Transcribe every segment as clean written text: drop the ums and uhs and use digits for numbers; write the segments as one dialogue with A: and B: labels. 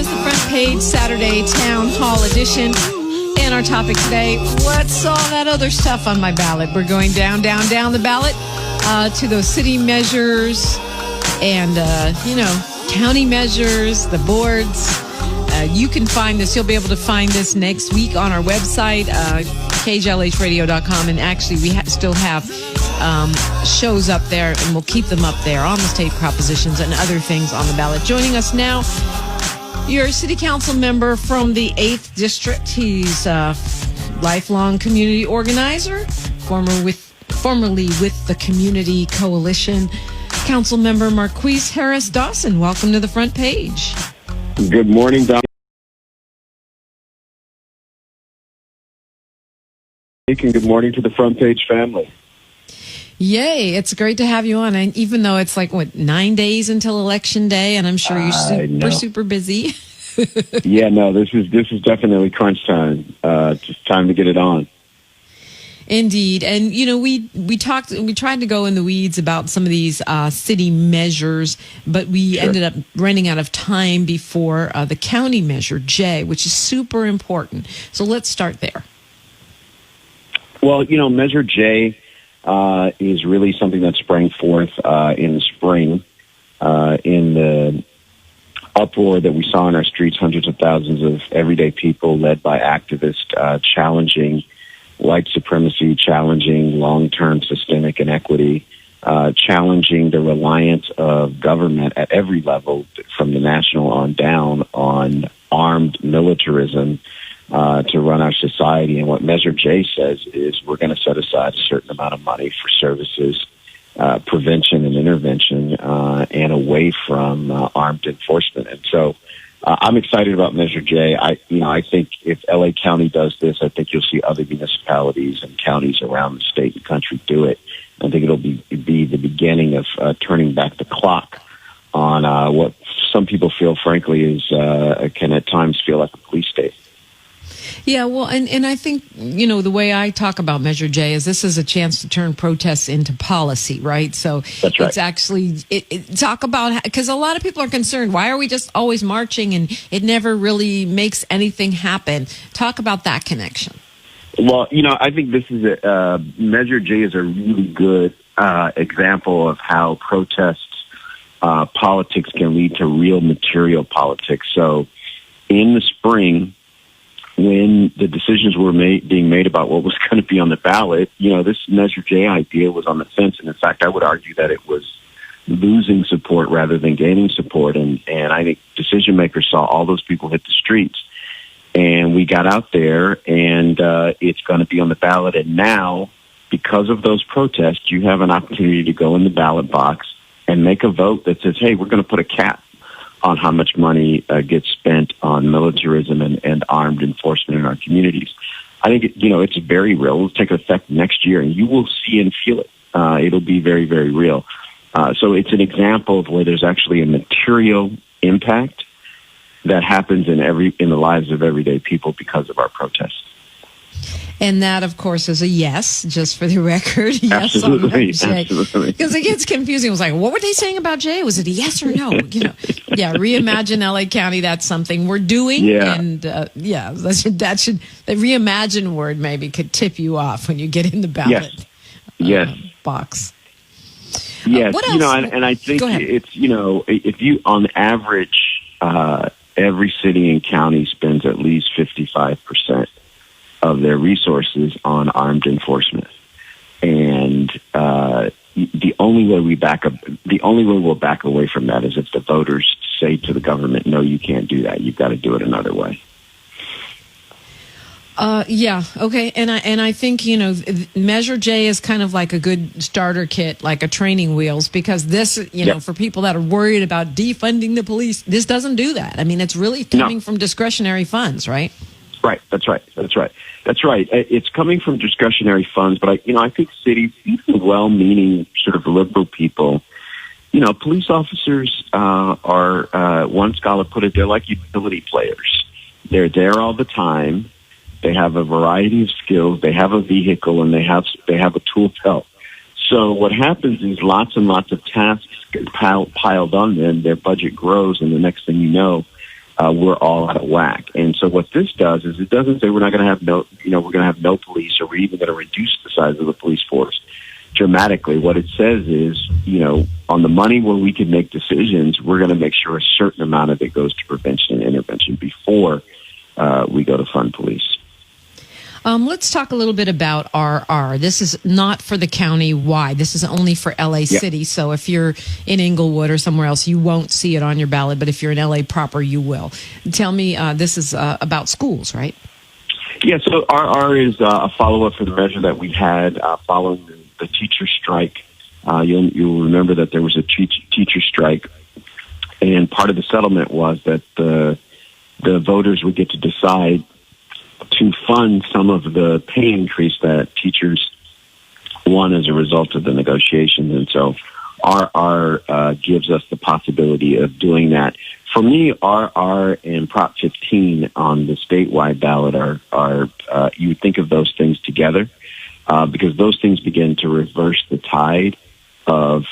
A: is the Front Page Saturday Town Hall edition. And our topic today, what's all that other stuff on my ballot? We're going down the ballot to those city measures and, county measures, the boards. You can find this. You'll be able to find this next week on our website, kjlhradio.com. And actually, we still have shows up there, and we'll keep them up there on the state propositions and other things on the ballot. Joining us now, your city council member from the 8th District. He's a lifelong community organizer, formerly with the Community Coalition. Council member Marqueece Harris-Dawson, welcome to the Front Page.
B: Good morning, Dominique, and good morning to the Front Page family.
A: Yay, it's great to have you on. And even though it's 9 days until Election Day, and I'm sure you're super busy.
B: Yeah, no, this is definitely crunch time. Just time to get it on.
A: Indeed. And, we tried to go in the weeds about some of these city measures, but we ended up running out of time before the county measure, J, which is super important. So let's start there.
B: Well, Measure J is really something that sprang forth in the spring in the uproar that we saw in our streets, hundreds of thousands of everyday people led by activists challenging white supremacy, challenging long-term systemic inequity, challenging the reliance of government at every level, from the national on down, on armed militarism to run our society. And what Measure J says is we're going to set aside a certain amount of money for services, prevention and intervention, and away from armed enforcement. And so I'm excited about Measure J. I think if LA County does this, I think you'll see other municipalities and counties around the state and country do it. I think it'll be the beginning of turning back the clock on what some people feel, frankly, is can at times feel like a police state.
A: Yeah, well, and I think, the way I talk about Measure J is this is a chance to turn protests into policy, right? So
B: that's right.
A: It's actually, talk about, because a lot of people are concerned, why are we just always marching and it never really makes anything happen? Talk about that connection.
B: Well, I think this is Measure J is a really good example of how protests politics can lead to real material politics. So in the spring, when the decisions were being made about what was going to be on the ballot, this Measure J idea was on the fence. And in fact, I would argue that it was losing support rather than gaining support. And I think decision makers saw all those people hit the streets. And we got out there, and it's going to be on the ballot. And now, because of those protests, you have an opportunity to go in the ballot box and make a vote that says, hey, we're going to put a cap on how much money gets spent on militarism and armed enforcement in our communities. I think, it's very real. It'll take effect next year, and you will see and feel it. It'll be very, very real. So it's an example of where there's actually a material impact that happens in the lives of everyday people because of our protests.
A: And that, of course, is a yes, just for the record. Yes,
B: absolutely.
A: Because it gets confusing. It was like, what were they saying about Jay? Was it a yes or no? Yeah, reimagine LA County. That's something we're doing.
B: Yeah.
A: And that should the reimagine word maybe could tip you off when you get in the ballot box.
B: Yes,
A: what else?
B: And I think it's, if you, on average, every city and county spends at least 55% of their resources on armed enforcement. And the only way we'll back away from that is if the voters say to the government, no, you can't do that. You've got to do it another way.
A: Yeah. Okay. And I think, Measure J is kind of like a good starter kit, like a training wheels, because this, for people that are worried about defunding the police, this doesn't do that. I mean, it's really coming from discretionary funds, right?
B: Right. That's right. It's coming from discretionary funds, but I think cities, even well-meaning sort of liberal people, police officers are, one scholar put it, they're like utility players. They're there all the time. They have a variety of skills. They have a vehicle, and they have a tool belt. So what happens is lots and lots of tasks get piled on them. Their budget grows, and the next thing you know, we're all out of whack. And so what this does is it doesn't say we're not going to have we're going to have no police, or we're even going to reduce the size of the police force dramatically. What it says is, on the money where we can make decisions, we're going to make sure a certain amount of it goes to prevention and intervention before we go to fund police.
A: Let's talk a little bit about RR. This is not for the county-wide. This is only for L.A. City. So if you're in Inglewood or somewhere else, you won't see it on your ballot. But if you're in L.A. proper, you will. Tell me, this is about schools, right?
B: Yeah, so RR is a follow-up for the measure that we had following the teacher strike. You'll remember that there was a teacher strike, and part of the settlement was that the voters would get to decide to fund some of the pay increase that teachers won as a result of the negotiations. And so RR gives us the possibility of doing that. For me, RR and Prop 15 on the statewide ballot are you would think of those things together because those things begin to reverse the tide of,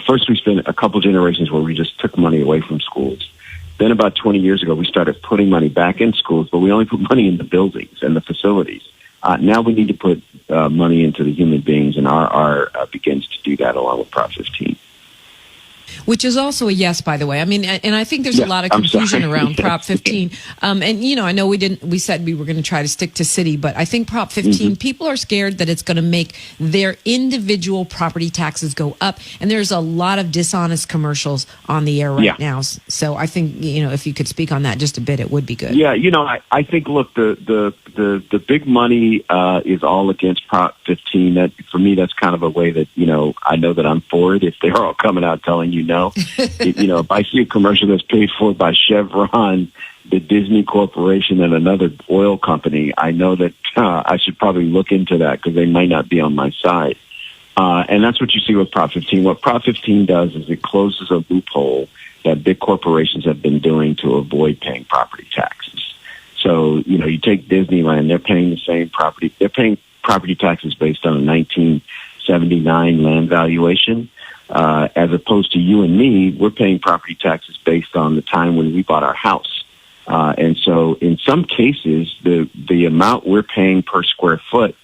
B: first we spent a couple generations where we just took money away from schools. Then about 20 years ago, we started putting money back in schools, but we only put money in the buildings and the facilities. Now we need to put money into the human beings, and RR begins to do that along with Prop 15.
A: Which is also a yes, by the way. I mean, and I think there's a lot of confusion around Prop 15. And, I know we said we were going to try to stick to city, but I think Prop 15, people are scared that it's going to make their individual property taxes go up. And there's a lot of dishonest commercials on the air right now. So I think, if you could speak on that just a bit, it would be good. Yeah,
B: I think, look, the big money is all against Prop 15. That, for me, that's kind of a way that, I know that I'm for it if they're all coming out telling you no. If I see a commercial that's paid for by Chevron, the Disney Corporation, and another oil company, I know that I should probably look into that because they might not be on my side. And that's what you see with Prop 15. What Prop 15 does is it closes a loophole that big corporations have been doing to avoid paying property taxes. So, you take Disneyland, they're paying the same property. They're paying property taxes based on a 1979 land valuation. As opposed to you and me, we're paying property taxes based on the time when we bought our house. And so in some cases, the amount we're paying per square foot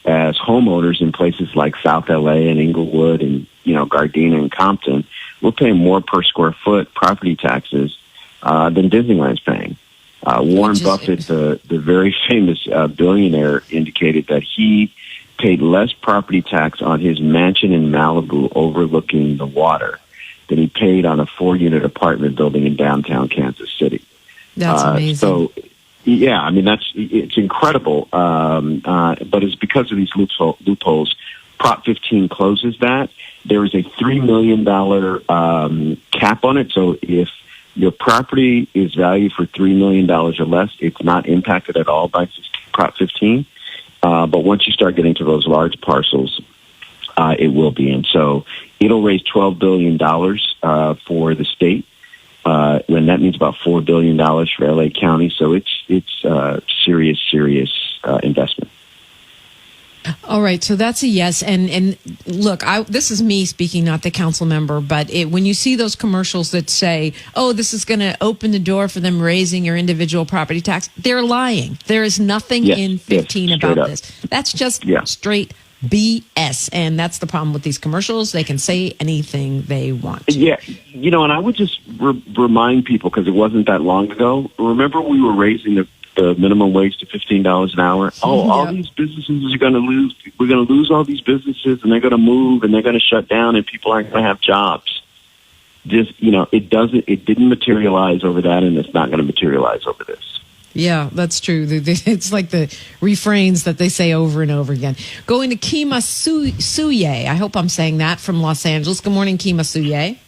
B: as homeowners in places like South LA and Inglewood and, Gardena and Compton, we're paying more per square foot property taxes than Disneyland's paying. Warren Buffett, the very famous billionaire, indicated that he paid less property tax on his mansion in Malibu overlooking the water than he paid on a 4-unit apartment building in downtown Kansas City.
A: That's amazing.
B: So, it's incredible. But it's because of these loopholes. Prop 15 closes that. There is a $3 million cap on it. So if your property is valued for $3 million or less, it's not impacted at all by Prop 15. But once you start getting to those large parcels, it will be. And so it'll raise $12 billion for the state, when that means about $4 billion for L.A. County. So it's serious investment.
A: All right, so that's a yes. And look, this is me speaking, not the council member, but when you see those commercials that say, oh, this is going to open the door for them raising your individual property tax, they're lying. There is nothing in 15 about this. That's just straight BS. And that's the problem with these commercials. They can say anything they want. Yeah,
B: and I would just remind people, because it wasn't that long ago, remember we were raising the minimum wage to $15 an hour. All these businesses are going to lose. We're going to lose all these businesses, and they're going to move, and they're going to shut down, and people aren't going to have jobs. Just, it didn't materialize over that, and it's not going to materialize over this.
A: Yeah, that's true. It's like the refrains that they say over and over again. Going to Kima Suye. I hope I'm saying that, from Los Angeles. Good morning, Kima Suye.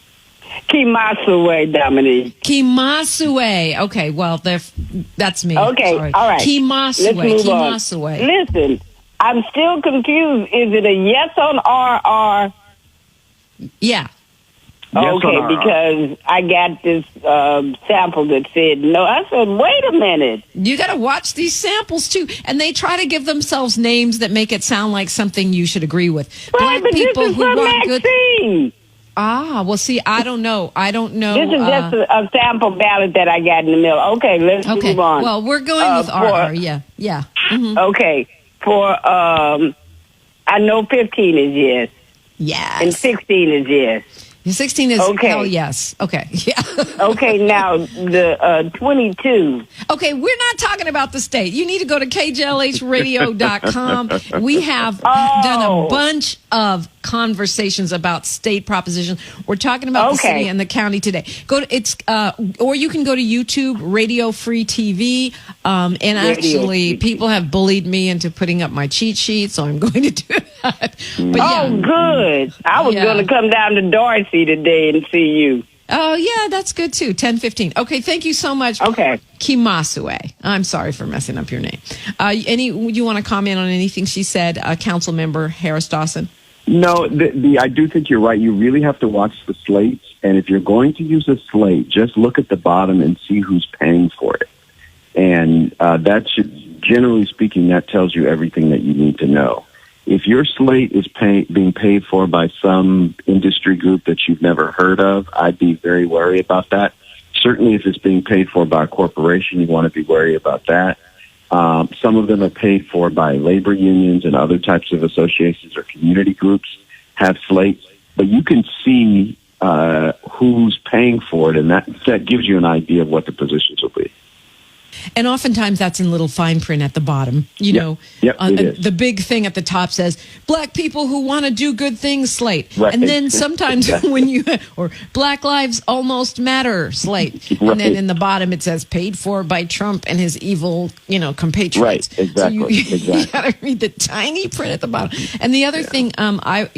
C: Kimasue, Dominique.
A: Kimasue. Okay, well, that's me.
C: Okay,
A: sorry.
C: All right.
A: Kimasue.
C: Listen, I'm still confused. Is it a yes on RR?
A: Yeah.
C: Okay, because I got this sample that said no. I said, wait a minute.
A: You got to watch these samples, too. And they try to give themselves names that make it sound like something you should agree with.
C: Right,
A: Black
C: but
A: people
C: this is
A: who
C: for
A: want
C: Maxine.
A: Well, see, I don't know.
C: This is just a sample ballot that I got in the mail. Okay, let's move on.
A: Well, we're going with RR. Yeah. Mm-hmm.
C: Okay, I know 15 is yes.
A: Yes.
C: And 16 is yes.
A: 16 is hell yes. Okay. Yeah.
C: Okay, now the 22.
A: Okay, we're not talking about the state. You need to go to kjlhradio.com. We have done a bunch of conversations about state propositions. We're talking about the city and the county today. Or you can go to YouTube, Radio Free TV. Actually, people have bullied me into putting up my cheat sheet, so I'm going to do that. But
C: good. I was going to come down to Dorsey today and see you.
A: Oh, yeah, that's good, too. 10:15. Okay, thank you so much.
C: Okay.
A: Kimasue. I'm sorry for messing up your name. You want to comment on anything she said, Councilmember Harris-Dawson?
B: No, I do think you're right. You really have to watch the slates. And if you're going to use a slate, just look at the bottom and see who's paying for it. And that should, generally speaking, that tells you everything that you need to know. If your slate is being paid for by some industry group that you've never heard of, I'd be very worried about that. Certainly if it's being paid for by a corporation, you want to be worried about that. Some of them are paid for by labor unions and other types of associations or community groups have slates. But you can see who's paying for it, and that gives you an idea of what the positions will be.
A: And oftentimes that's in little fine print at the bottom. The big thing at the top says, Black people who want to do good things slate. Right. And then sometimes or Black Lives Almost Matter slate. Right. And then in the bottom it says paid for by Trump and his evil, compatriots.
B: Right, exactly.
A: So you got to read the tiny print at the bottom. And the other thing, I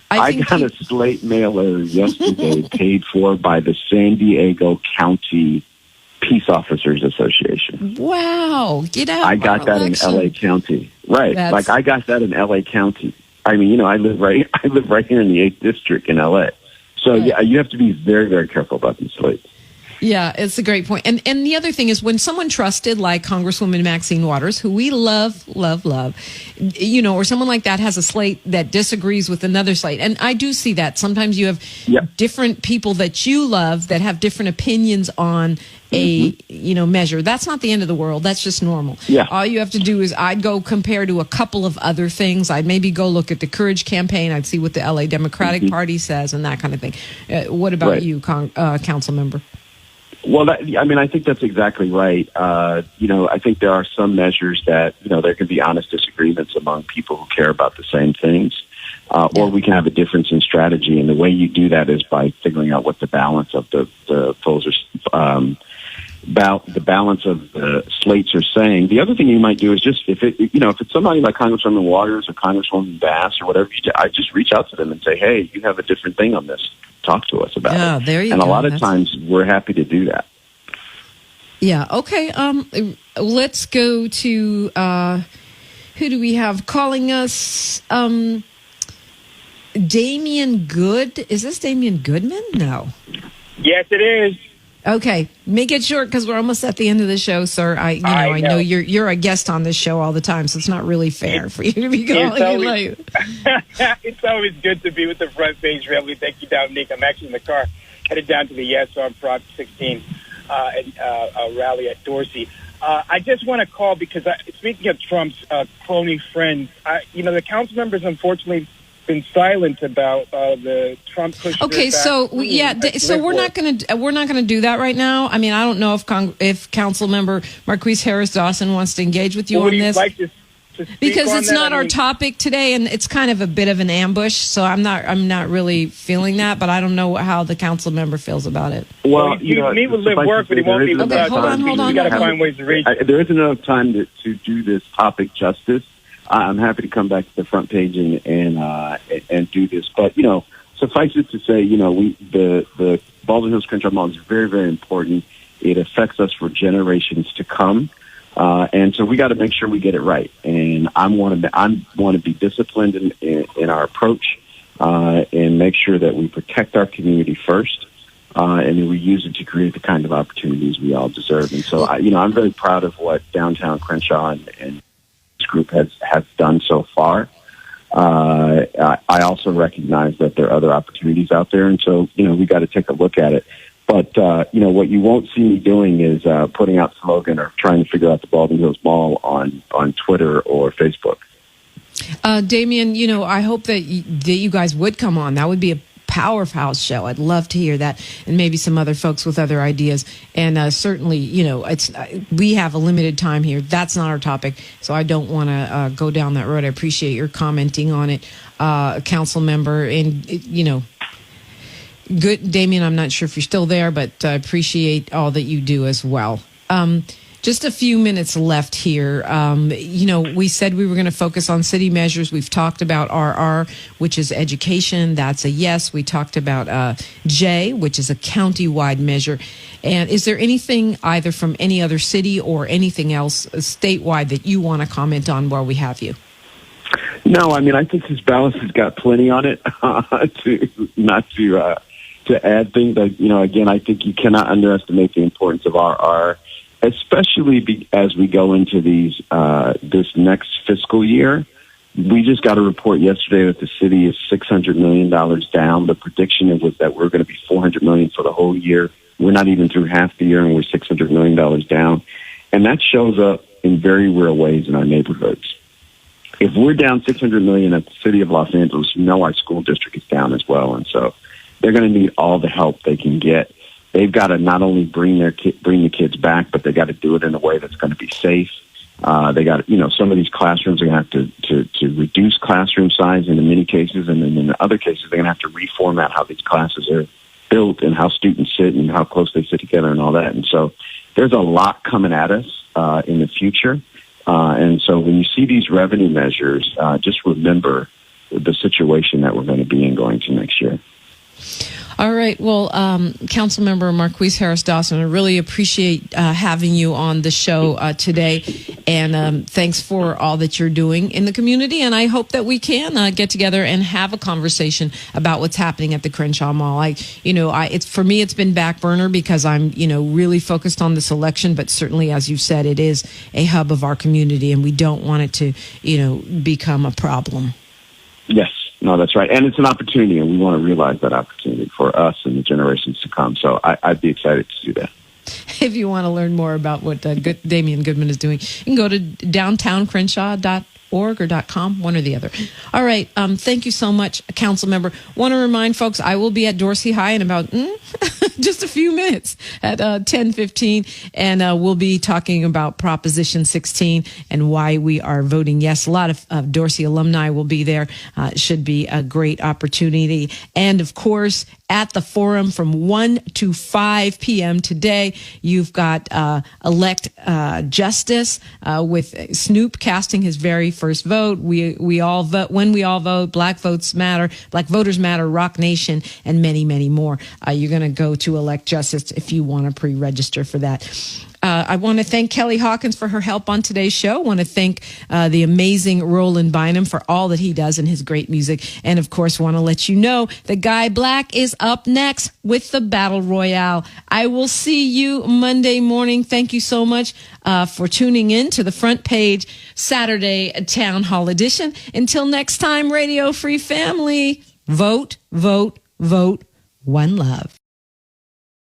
B: got a slate mailer yesterday paid for by the San Diego County Peace Officers Association.
A: Wow. Get out.
B: I got that in LA County. Right. I got that in LA County. I mean, I live right here in the 8th district in LA. So you have to be very, very careful about these slates.
A: Yeah, it's a great point. And the other thing is when someone trusted like Congresswoman Maxine Waters, who we love, or someone like that has a slate that disagrees with another slate. And I do see that. Sometimes you have different people that you love that have different opinions on a measure. That's not the end of the world. That's just normal. Yeah. All you have to do is I'd go compare to a couple of other things. I'd maybe go look at the Courage campaign. I'd see what the LA Democratic Party says and that kind of thing. What about you, council member?
B: Well, I think that's exactly right. I think there are some measures that, there can be honest disagreements among people who care about the same things, or we can have a difference in strategy. And the way you do that is by figuring out what the balance of the opposers, the balance of the slates are saying. The other thing you might do is just if it's somebody like Congresswoman Waters or Congresswoman Bass or whatever, I just reach out to them and say, hey, you have a different thing on this. Talk to us about it.
A: There you
B: and
A: go.
B: A lot of times we're happy to do that.
A: Yeah. Okay. Let's go to who do we have calling us? Damian Good. Is this Damian Goodman? No.
D: Yes, it is.
A: Okay, make it short because we're almost at the end of the show, sir. I know you're a guest on this show all the time, so it's not really fair for you to be calling late.
D: It's always good to be with the Front Page family. Thank you, Dominique. I'm actually in the car headed down to the Yes on Prop 16 and a rally at Dorsey. I just want to call because speaking of Trump's crony friends, the council members unfortunately been silent about the Trump push.
A: Okay, so we're not going to do that right now. I mean, I don't know if Council Member Marqueece Harris-Dawson wants to engage with you on this.
D: Like to
A: because it's not our topic today, and it's kind of a bit of an ambush. So I'm not really feeling that, but I don't know how the council member feels about it.
D: Well, he will live work, but he won't be.
A: Okay, hold on.
D: We got to find ways to reach.
B: There isn't enough time to do this topic justice. I'm happy to come back to the Front Page and do this, but suffice it to say, the Baldwin Hills Crenshaw Mall is very, very important. It affects us for generations to come, and so we got to make sure we get it right. And I want to be disciplined in our approach and make sure that we protect our community first, and then we use it to create the kind of opportunities we all deserve. And so, I'm very proud of what Downtown Crenshaw and group has done so far. I also recognize that there are other opportunities out there, and so we got to take a look at it. But what you won't see me doing is putting out slogan or trying to figure out the Baldwin Hills Mall on Twitter or Facebook.
A: Damian, I hope that you guys would come on. That would be a powerhouse show. I'd love to hear that, and maybe some other folks with other ideas. And certainly, we have a limited time here. That's not our topic, so I don't want to go down that road. I appreciate your commenting on it, council member, and good, Damian. I'm not sure if you're still there, but I appreciate all that you do as well. Just a few minutes left here. We said we were going to focus on city measures. We've talked about RR, which is education. That's a yes. We talked about J, which is a county-wide measure. And is there anything either from any other city or anything else statewide that you want to comment on while we have you?
B: No, I think this ballot has got plenty on it to add things. Again, I think you cannot underestimate the importance of RR, especially as we go into this next fiscal year. We just got a report yesterday that the city is $600 million down. The prediction was that we're going to be $400 million for the whole year. We're not even through half the year, and we're $600 million down. And that shows up in very real ways in our neighborhoods. If we're down $600 million at the city of Los Angeles, our school district is down as well. And so they're going to need all the help they can get. They've got to not only bring the kids back, but they got to do it in a way that's going to be safe. They got some of these classrooms are going to have to reduce classroom size in many cases, and then in other cases they're going to have to reformat how these classes are built and how students sit and how close they sit together and all that. And so there's a lot coming at us in the future. And so when you see these revenue measures, just remember the situation that we're going to be in going to next year.
A: All right. Well, Councilmember Marqueece Harris-Dawson, I really appreciate having you on the show today. And thanks for all that you're doing in the community. And I hope that we can get together and have a conversation about what's happening at the Crenshaw Mall. For me, it's been back burner because I'm, really focused on this election. But certainly, as you said, it is a hub of our community, and we don't want it to, become a problem.
B: Yes. No, that's right. And it's an opportunity, and we want to realize that opportunity for us and the generations to come. So I'd be excited to do that.
A: If you want to learn more about what Damian Goodman is doing, you can go to downtowncrenshaw.org or .com, one or the other. All right. Thank you so much, Council Member. Want to remind folks, I will be at Dorsey High in about just a few minutes at 10:15, and we'll be talking about Proposition 16 and why we are voting yes. A lot of Dorsey alumni will be there. It should be a great opportunity. And, of course, at the forum from 1 to 5 p.m. today, you've got Elect Justice with Snoop casting his very first vote. We all vote. When we all vote, Black Votes Matter, Black Voters Matter, Rock Nation, and many, many more. You're going to go to Elect Justice if you want to pre-register for that. I want to thank Kelly Hawkins for her help on today's show. I want to thank the amazing Roland Bynum for all that he does and his great music. And, of course, want to let you know that Guy Black is up next with the Battle Royale. I will see you Monday morning. Thank you so much for tuning in to the Front Page Saturday Town Hall Edition. Until next time, Radio Free Family, vote, vote, vote, one love.